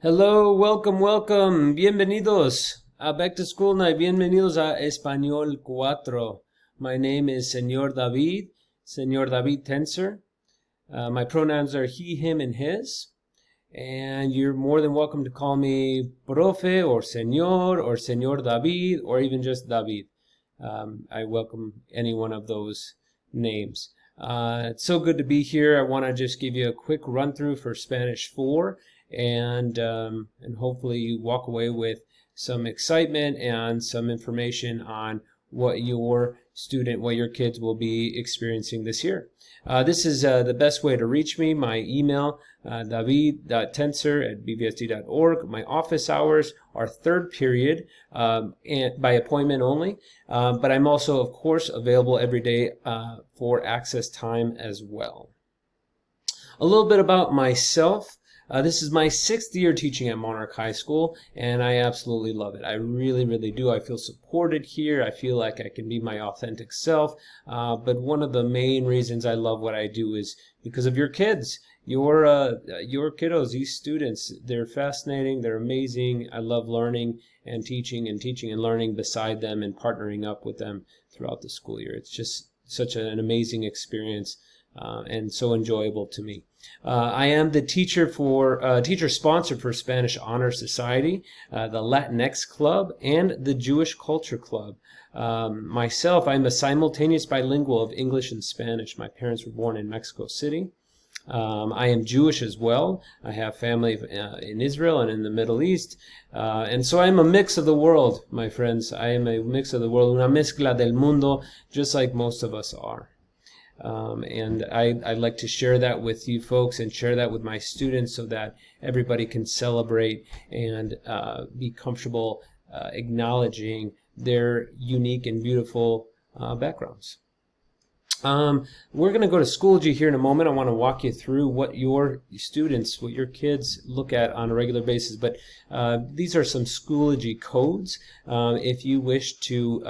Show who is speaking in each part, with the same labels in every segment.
Speaker 1: Hello, welcome. Bienvenidos a Back to School Night. Bienvenidos a Español 4. My name is Señor David Tenser. My pronouns are he, him, and his. And you're more than welcome to call me Profe or Señor David, or even just David. I welcome any one of those names. It's so good to be here. I want to just give you a quick run through for Spanish 4. And hopefully you walk away with some excitement and some information on what your kids will be experiencing this year. This is the best way to reach me. My email, david.tenser@bvsd.org. My office hours are third period and by appointment only, but I'm also, of course, available every day for access time as well. A little bit about myself. This is my 6th year teaching at Monarch High School, and I absolutely love it. I really, really do. I feel supported here. I feel like I can be my authentic self. But one of the main reasons I love what I do is because of your kids, your kiddos, these students. They're fascinating. They're amazing. I love learning and teaching and learning beside them and partnering up with them throughout the school year. It's just such an amazing experience. And so enjoyable to me. I am the teacher sponsor for Spanish Honor Society, the Latinx Club, and the Jewish Culture Club. Myself, I'm a simultaneous bilingual of English and Spanish. My parents were born in Mexico City. I am Jewish as well. I have family in Israel and in the Middle East. And so I am a mix of the world, my friends. I am a mix of the world, una mezcla del mundo, just like most of us are. And I'd like to share that with you folks and share that with my students so that everybody can celebrate and be comfortable acknowledging their unique and beautiful backgrounds. We're going to go to Schoology here in a moment. I want to walk you through what your kids look at on a regular basis. But these are some Schoology codes. If you wish to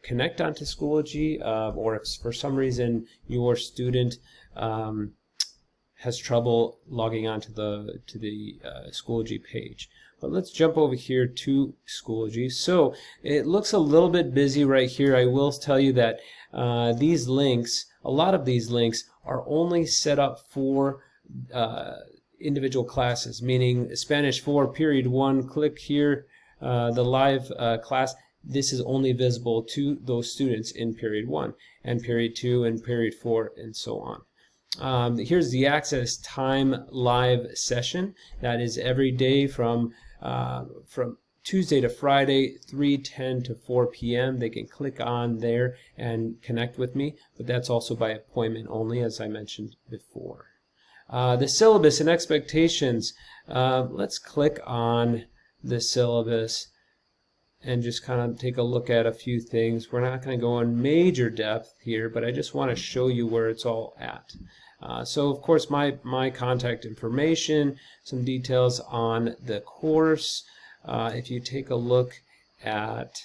Speaker 1: connect onto Schoology, or if for some reason your student has trouble logging onto the Schoology page. But let's jump over here to Schoology. So it looks a little bit busy right here. I will tell you that a lot of these links are only set up for individual classes, meaning Spanish 4, period 1, click here, the live class. This is only visible to those students in period 1, and period 2, and period 4, and so on. Here's the access time live session. That is every day from Tuesday to Friday, 3:10 to 4 p.m. They can click on there and connect with me, but that's also by appointment only, as I mentioned before. The syllabus and expectations. Let's click on the syllabus and just kind of take a look at a few things. We're not going to go in major depth here, but I just want to show you where it's all at. So of course my contact information, some details on the course. If you take a look at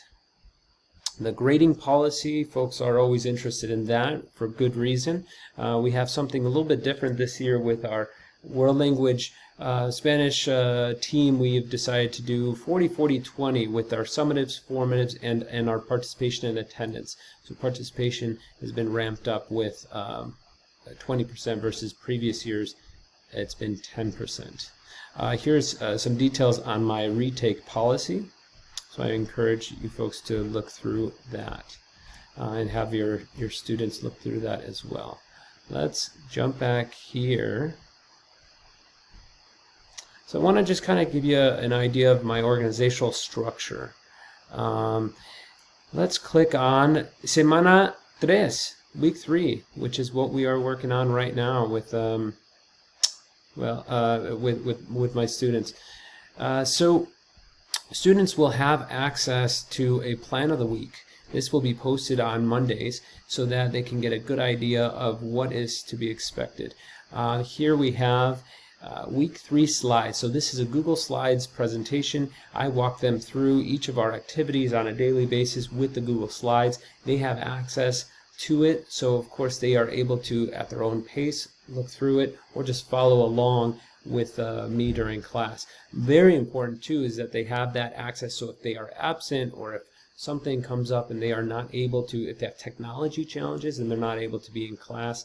Speaker 1: the grading policy, folks are always interested in that for good reason. We have something a little bit different this year with our world language Spanish team. We've decided to do 40-40-20 with our summatives, formatives, and our participation and attendance. So participation has been ramped up with 20% versus previous years it's been 10%. Here's some details on my retake policy. So I encourage you folks to look through that and have your students look through that as well. Let's jump back here. So I want to just kind of give you an idea of my organizational structure. Let's click on Semana 3, week 3, which is what we are working on right now with with my students. So students will have access to a plan of the week. This will be posted on Mondays so that they can get a good idea of what is to be expected. Here we have week 3 slides. So this is a Google Slides presentation. I walk them through each of our activities on a daily basis with the Google Slides. They have access to it, so of course they are able to, at their own pace, look through it or just follow along with me during class. Very important too is that they have that access, so if they are absent or if something comes up and they are not able to, if they have technology challenges and they're not able to be in class,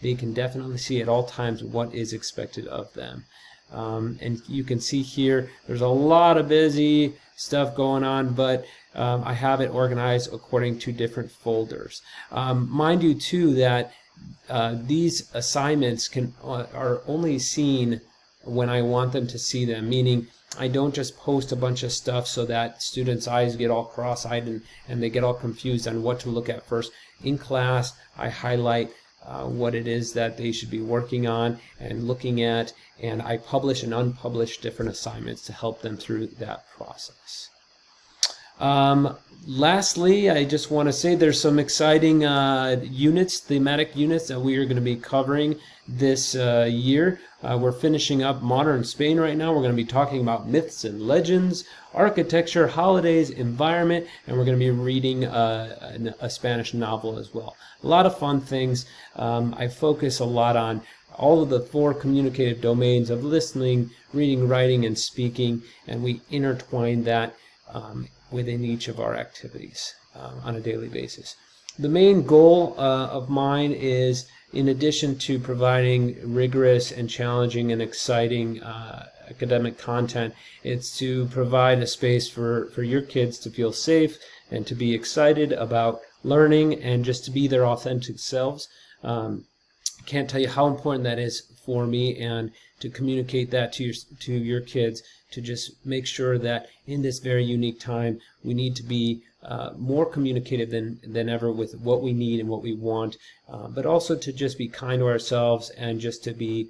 Speaker 1: they can definitely see at all times what is expected of them. And you can see here there's a lot of busy stuff going on, but I have it organized according to different folders. Mind you too that these assignments are only seen when I want them to see them, meaning I don't just post a bunch of stuff so that students' eyes get all cross-eyed and they get all confused on what to look at first. In class, I highlight what it is that they should be working on and looking at, and I publish and unpublish different assignments to help them through that process. Lastly, I just want to say there's some exciting units, thematic units that we are going to be covering this year. We're finishing up Modern Spain right now. We're going to be talking about myths and legends, architecture, holidays, environment, and we're going to be reading a Spanish novel as well. A lot of fun things. I focus a lot on all of the 4 communicative domains of listening, reading, writing, and speaking, and we intertwine that within each of our activities on a daily basis. The main goal of mine is, in addition to providing rigorous and challenging and exciting academic content, it's to provide a space for your kids to feel safe and to be excited about learning and just to be their authentic selves. Can't tell you how important that is for me, and to communicate that to your kids, to just make sure that in this very unique time we need to be more communicative than ever with what we need and what we want, but also to just be kind to ourselves and just to be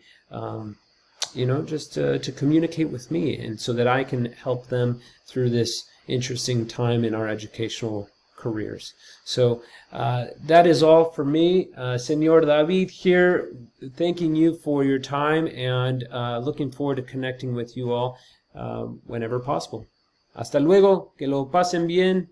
Speaker 1: just to communicate with me, and so that I can help them through this interesting time in our educational careers. So that is all for me. Senor David here, thanking you for your time and looking forward to connecting with you all whenever possible. Hasta luego, que lo pasen bien.